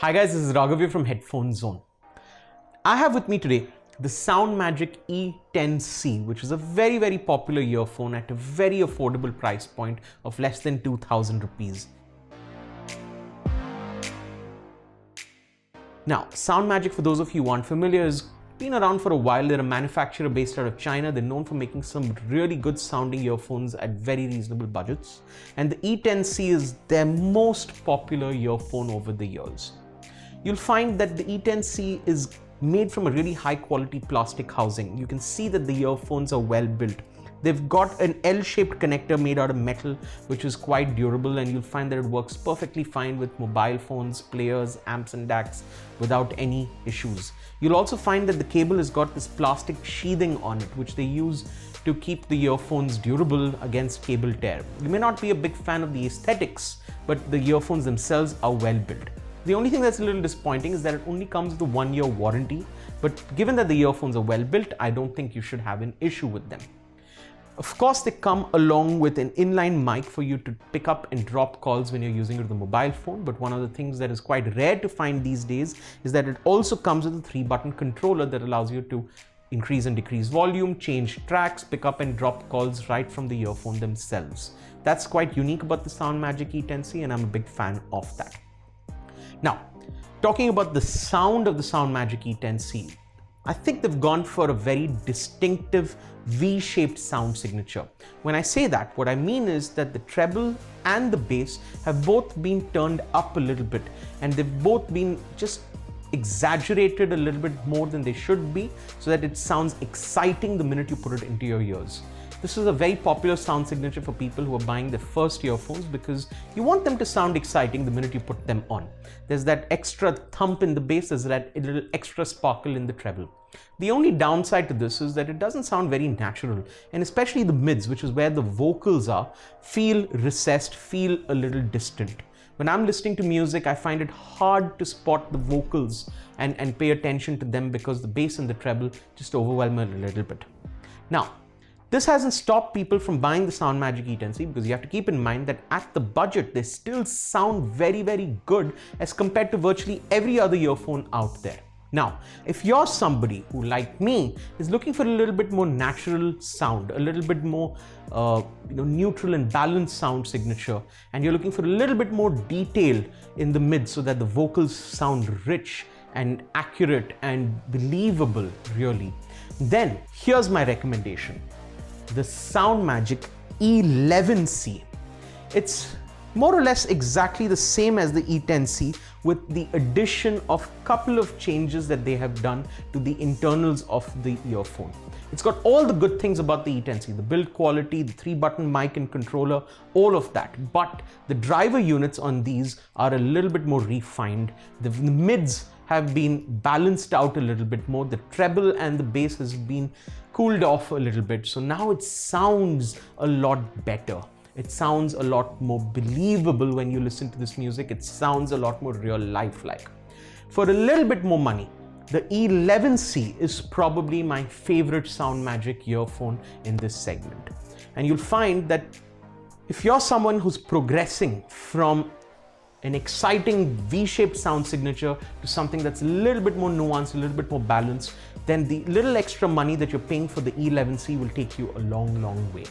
Hi guys, this is Raghav here from Headphone Zone. I have with me today the SoundMAGIC E10C, which is a very popular earphone at a very affordable price point of less than 2000 rupees. Now, SoundMAGIC, for those of you who aren't familiar, has been around for a while. They're a manufacturer based out of China. They're known for making some really good sounding earphones at very reasonable budgets. And the E10C is their most popular earphone over the years. You'll find that the E10C is made from a really high quality plastic housing. You can see that the earphones are well built. They've got an L-shaped connector made out of metal, which is quite durable, and you'll find that it works perfectly fine with mobile phones, players, amps and DACs without any issues. You'll also find that the cable has got this plastic sheathing on it, which they use to keep the earphones durable against cable tear. You may not be a big fan of the aesthetics, but the earphones themselves are well built. The only thing that's a little disappointing is that it only comes with a 1-year warranty, but given that the earphones are well built, I don't think you should have an issue with them. Of course, they come along with an inline mic for you to pick up and drop calls when you're using it with a mobile phone, but one of the things that is quite rare to find these days is that it also comes with a 3-button controller that allows you to increase and decrease volume, change tracks, pick up and drop calls right from the earphone themselves. That's quite unique about the SoundMAGIC E10C, and I'm a big fan of that. Now, talking about the sound of the SoundMAGIC E10C, I think they've gone for a very distinctive V-shaped sound signature. When I say that, what I mean is that the treble and the bass have both been turned up a little bit, and they've both been just exaggerated a little bit more than they should be, so that it sounds exciting the minute you put it into your ears. This is a very popular sound signature for people who are buying their first earphones because you want them to sound exciting the minute you put them on. There's that extra thump in the bass, there's that little extra sparkle in the treble. The only downside to this is that it doesn't sound very natural, and especially the mids, which is where the vocals are, feel recessed, feel a little distant. When I'm listening to music, I find it hard to spot the vocals and pay attention to them because the bass and the treble just overwhelm me a little bit. Now, this hasn't stopped people from buying the SoundMAGIC E10C, because you have to keep in mind that at the budget, they still sound very good as compared to virtually every other earphone out there. Now, if you're somebody who, like me, is looking for a little bit more natural sound, a little bit more neutral and balanced sound signature, and you're looking for a little bit more detail in the mid so that the vocals sound rich and accurate and believable, really, then here's my recommendation. The SoundMAGIC E11C. It's more or less exactly the same as the E10C, with the addition of a couple of changes that they have done to the internals of the earphone. It's got all the good things about the E10C, the build quality, the 3-button mic and controller, all of that. But the driver units on these are a little bit more refined. The mids have been balanced out a little bit more. The treble and the bass has been cooled off a little bit. So now it sounds a lot better. It sounds a lot more believable when you listen to this music. It sounds a lot more real life-like. For a little bit more money, the E11C is probably my favorite SoundMAGIC earphone in this segment. And you'll find that if you're someone who's progressing from an exciting V-shaped sound signature to something that's a little bit more nuanced, a little bit more balanced, then the little extra money that you're paying for the E11C will take you a long way.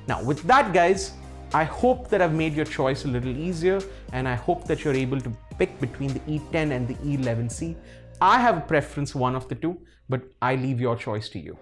Now, with that, guys, I hope that I've made your choice a little easier, and I hope that you're able to pick between the E10 and the E11C. I have a preference for one of the two, but I leave your choice to you.